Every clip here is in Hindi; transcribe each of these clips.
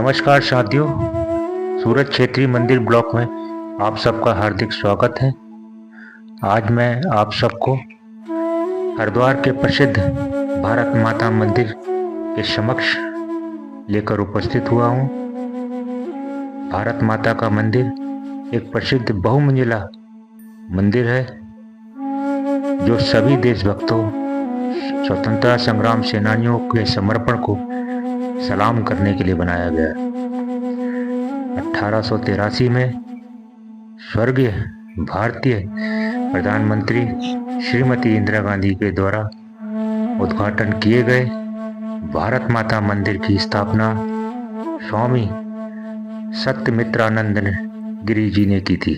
नमस्कार साथियों, सूरत क्षेत्रीय मंदिर ब्लॉक में आप सबका हार्दिक स्वागत है। आज मैं आप सबको हरिद्वार के प्रसिद्ध भारत माता मंदिर के समक्ष लेकर उपस्थित हुआ हूँ। भारत माता का मंदिर एक प्रसिद्ध बहुमंजिला मंदिर है जो सभी देशभक्तों, स्वतंत्रता संग्राम सेनानियों के समर्पण को सलाम करने के लिए बनाया गया। 1883 में स्वर्गीय भारतीय प्रधानमंत्री श्रीमती इंदिरा गांधी के द्वारा उद्घाटन किए गए भारत माता मंदिर की स्थापना स्वामी सत्यमित्रानंद गिरी जी ने की थी।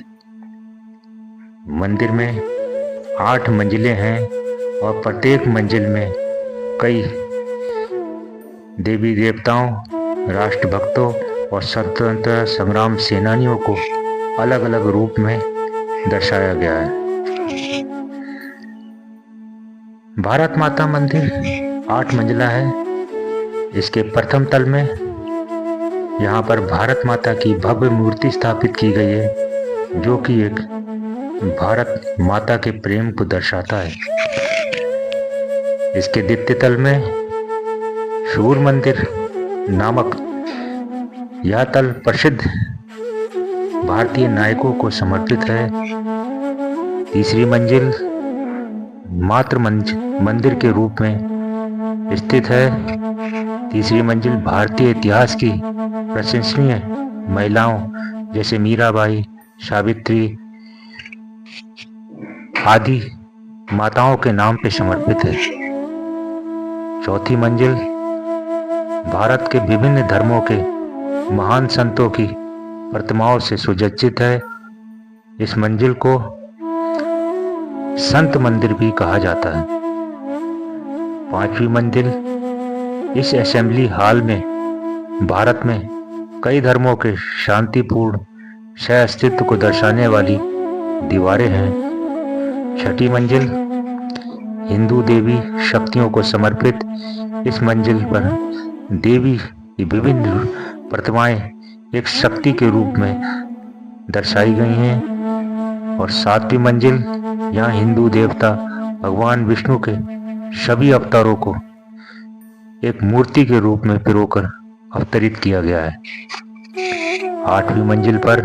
मंदिर में 8 मंजिलें हैं और प्रत्येक मंजिल में कई देवी देवताओं, राष्ट्रभक्तों और स्वतंत्रता संग्राम सेनानियों को अलग अलग रूप में दर्शाया गया है। भारत माता मंदिर 8 मंजिला है। इसके प्रथम तल में यहाँ पर भारत माता की भव्य मूर्ति स्थापित की गई है, जो कि एक भारत माता के प्रेम को दर्शाता है। इसके द्वितीय तल में सूर्य मंदिर नामक यह तल प्रसिद्ध भारतीय नायकों को समर्पित है। तीसरी मंजिल मातृ मंदिर के रूप में स्थित है। तीसरी मंजिल भारतीय इतिहास की प्रशंसनीय महिलाओं जैसे मीराबाई, सावित्री आदि माताओं के नाम पे समर्पित है। चौथी मंजिल भारत के विभिन्न धर्मों के महान संतों की प्रतिमाओं से सुसज्जित है। इस मंजिल को संत मंदिर भी कहा जाता है। 5वीं मंजिल इस असेंबली हॉल में भारत में कई धर्मों के शांतिपूर्ण सहअस्तित्व को दर्शाने वाली दीवारें हैं। 6ठी मंजिल हिंदू देवी शक्तियों को समर्पित इस मंजिल पर देवी की विभिन्न प्रतिमाएं एक शक्ति के रूप में दर्शाई गई हैं। और 7वीं मंजिल यहाँ हिंदू देवता भगवान विष्णु के सभी अवतारों को एक मूर्ति के रूप में पिरोकर अवतरित किया गया है। 8वीं मंजिल पर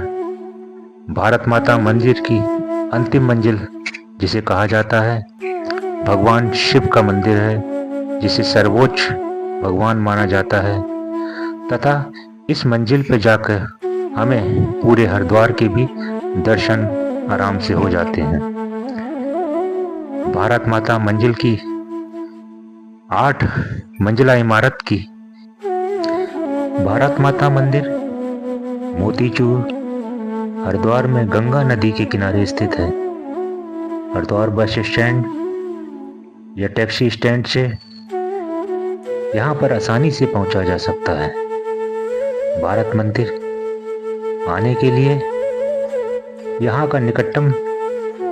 भारत माता मंदिर की अंतिम मंजिल जिसे कहा जाता है भगवान शिव का मंदिर है, जिसे सर्वोच्च भगवान माना जाता है तथा इस मंजिल पर जाकर हमें पूरे हरिद्वार के भी दर्शन आराम से हो जाते हैं। भारत माता मंजिल की 8 मंजिला इमारत की भारत माता मंदिर मोतीचूर हरिद्वार में गंगा नदी के किनारे स्थित है। हरिद्वार बस स्टैंड या टैक्सी स्टैंड से यहाँ पर आसानी से पहुंचा जा सकता है। भारत मंदिर आने के लिए यहाँ का निकटतम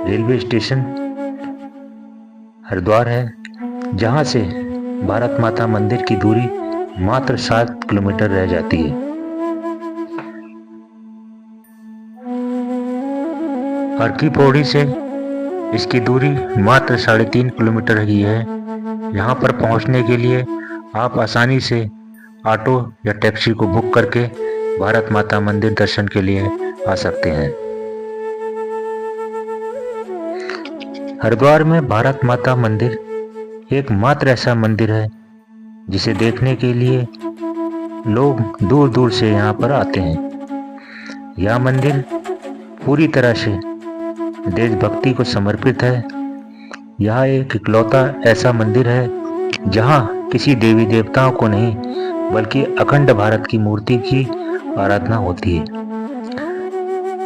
रेलवे स्टेशन हरिद्वार है, जहाँ से भारत माता मंदिर की दूरी मात्र 7 किलोमीटर रह जाती है। हर की पौड़ी से इसकी दूरी मात्र 3.5 किलोमीटर ही है। यहाँ पर पहुँचने के लिए आप आसानी से ऑटो या टैक्सी को बुक करके भारत माता मंदिर दर्शन के लिए आ सकते हैं। हरिद्वार में भारत माता मंदिर एकमात्र ऐसा मंदिर है जिसे देखने के लिए लोग दूर दूर से यहाँ पर आते हैं। यह मंदिर पूरी तरह से देशभक्ति को समर्पित है। यह एक इकलौता ऐसा मंदिर है जहाँ किसी देवी देवताओं को नहीं बल्कि अखंड भारत की मूर्ति की आराधना होती है।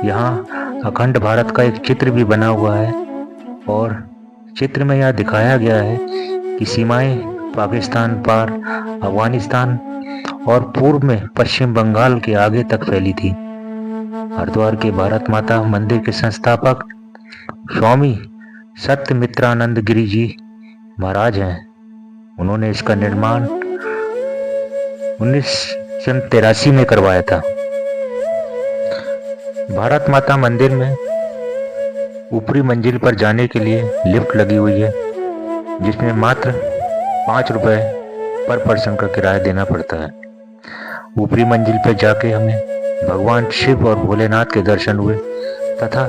यहाँ अखंड भारत का एक चित्र भी बना हुआ है और चित्र में यह दिखाया गया है कि सीमाएं पाकिस्तान पार अफगानिस्तान और पूर्व में पश्चिम बंगाल के आगे तक फैली थी। हरिद्वार के भारत माता मंदिर के संस्थापक स्वामी सत्यमित्रानंद गिरी जी महाराज हैं। उन्होंने इसका निर्माण सन 83 में करवाया था। भारत माता मंदिर में ऊपरी मंजिल पर जाने के लिए लिफ्ट लगी हुई है, जिसमें मात्र 5 रुपए पर पर्सन का किराया देना पड़ता है। ऊपरी मंजिल पर जाके हमें भगवान शिव और भोलेनाथ के दर्शन हुए तथा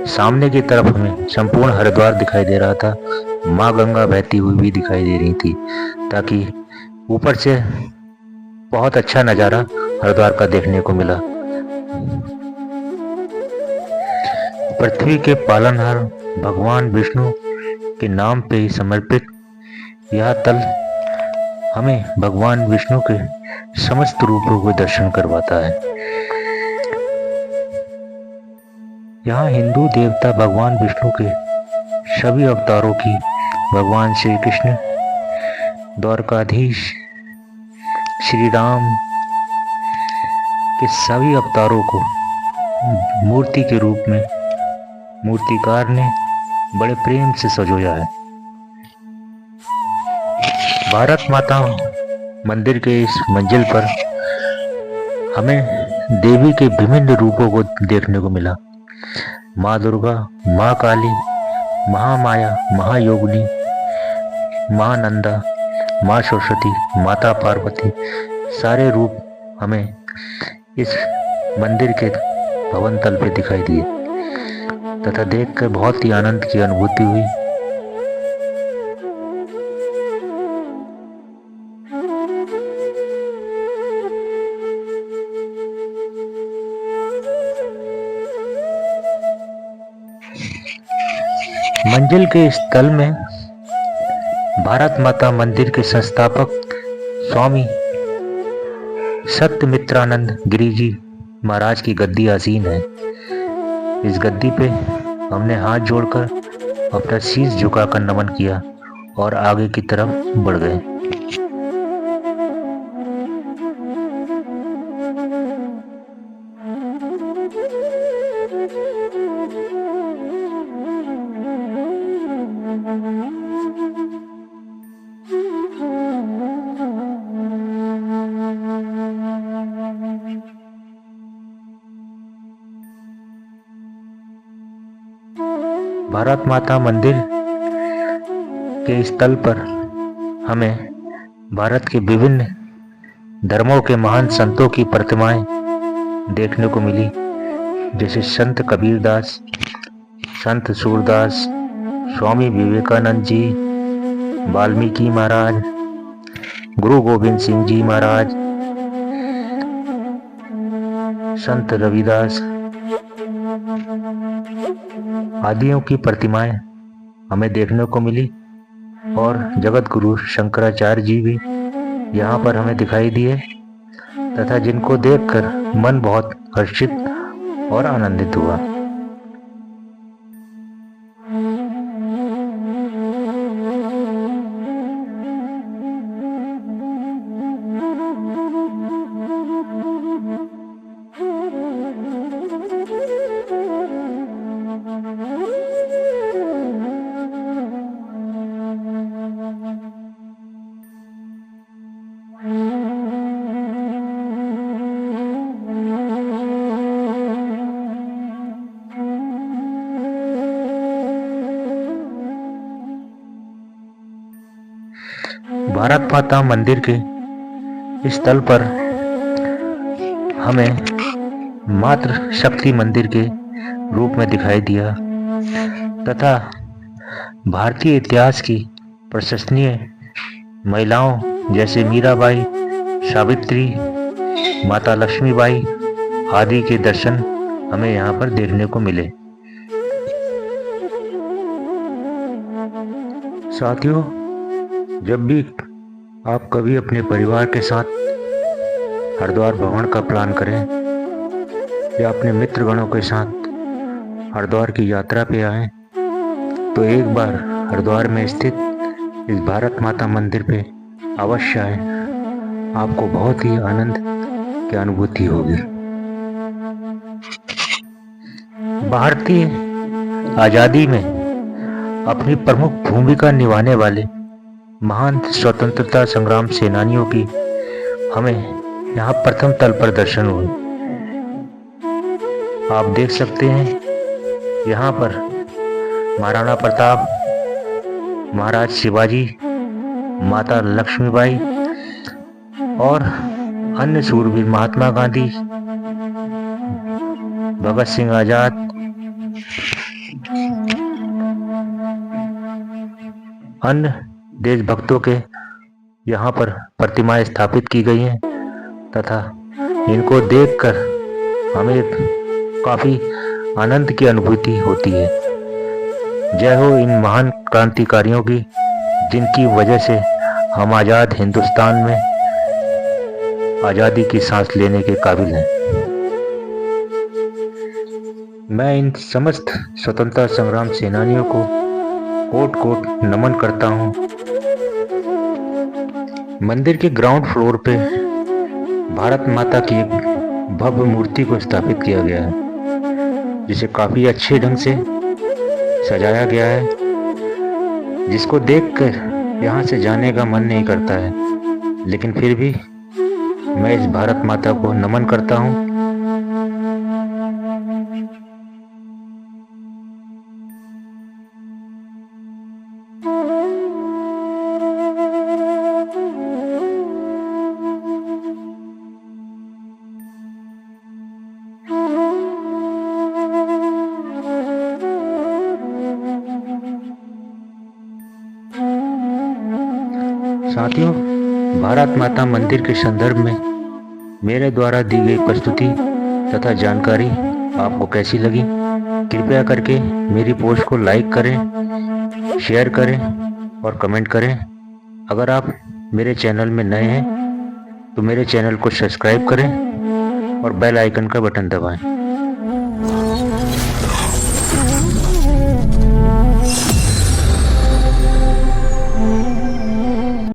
सामने की तरफ हमें संपूर्ण हरिद्वार दिखाई दे रहा था। माँ गंगा बहती हुई भी दिखाई दे रही थी, ताकि ऊपर से बहुत अच्छा नज़ारा हरिद्वार का देखने को मिला। पृथ्वी के पालनहार भगवान विष्णु के नाम पे ही समर्पित यह तल हमें भगवान विष्णु के समस्त रूपों को दर्शन करवाता है। यहाँ हिंदू देवता भगवान विष्णु के सभी अवतारों की, भगवान श्री कृष्ण, द्वारकाधीश, श्री राम के सभी अवतारों को मूर्ति के रूप में मूर्तिकार ने बड़े प्रेम से सजोया है। भारत माता मंदिर के इस मंजिल पर हमें देवी के विभिन्न रूपों को देखने को मिला। माँ दुर्गा, माँ काली, महामाया, महायोगिनी, माँ नंदा, माँ सरस्वती, माता पार्वती, सारे रूप हमें इस मंदिर के भवन तल पे दिखाई दिए तथा देखकर बहुत ही आनंद की अनुभूति हुई। मंजिल के इस तल में भारत माता मंदिर के संस्थापक स्वामी सत्यमित्रानंद गिरी जी महाराज की गद्दी आसीन है। इस गद्दी पे हमने हाथ जोड़कर अपना शीश झुकाकर नमन किया और आगे की तरफ बढ़ गए। भारत माता मंदिर के स्थल पर हमें भारत के विभिन्न धर्मों के महान संतों की प्रतिमाएं देखने को मिली, जैसे संत कबीरदास, संत सूरदास, स्वामी विवेकानंद जी, वाल्मीकि महाराज, गुरु गोविंद सिंह जी महाराज, संत रविदास आदियों की प्रतिमाएं हमें देखने को मिली और जगत गुरु शंकराचार्य जी भी यहाँ पर हमें दिखाई दिए तथा जिनको देखकर मन बहुत हर्षित और आनंदित हुआ। भारत माता मंदिर के इस स्थल पर हमें मात्र शक्ति मंदिर के रूप में दिखाई दिया तथा भारतीय इतिहास की प्रशंसनीय महिलाओं जैसे मीराबाई, सावित्री, माता लक्ष्मीबाई आदि के दर्शन हमें यहाँ पर देखने को मिले। साथियों, जब भी आप कभी अपने परिवार के साथ हरिद्वार भ्रमण का प्लान करें या अपने मित्रगणों के साथ हरिद्वार की यात्रा पे आएं, तो एक बार हरिद्वार में स्थित इस भारत माता मंदिर पे अवश्य आएं। आपको बहुत ही आनंद की अनुभूति होगी। भारतीय आज़ादी में अपनी प्रमुख भूमिका निभाने वाले महान स्वतंत्रता संग्राम सेनानियों की हमें यहाँ प्रथम तल पर दर्शन हुए। आप देख सकते हैं यहाँ पर महाराणा प्रताप, महाराज शिवाजी, माता लक्ष्मीबाई और अन्य शूरवीर महात्मा गांधी, भगत सिंह आजाद, अन्य देशभक्तों के यहाँ पर प्रतिमाएं स्थापित की गई हैं तथा इनको देखकर हमें काफी आनंद की अनुभूति होती है। जय हो इन महान क्रांतिकारियों की, जिनकी वजह से हम आजाद हिंदुस्तान में आजादी की सांस लेने के काबिल हैं। मैं इन समस्त स्वतंत्रता संग्राम सेनानियों को कोट कोट नमन करता हूं। मंदिर के ग्राउंड फ्लोर पे भारत माता की एक भव्य मूर्ति को स्थापित किया गया है, जिसे काफी अच्छे ढंग से सजाया गया है, जिसको देखकर यहाँ से जाने का मन नहीं करता है, लेकिन फिर भी मैं इस भारत माता को नमन करता हूँ। साथियों, भारत माता मंदिर के संदर्भ में मेरे द्वारा दी गई प्रस्तुति तथा जानकारी आपको कैसी लगी? कृपया करके मेरी पोस्ट को लाइक करें, शेयर करें और कमेंट करें। अगर आप मेरे चैनल में नए हैं तो मेरे चैनल को सब्सक्राइब करें और बेल आइकन का बटन दबाएं।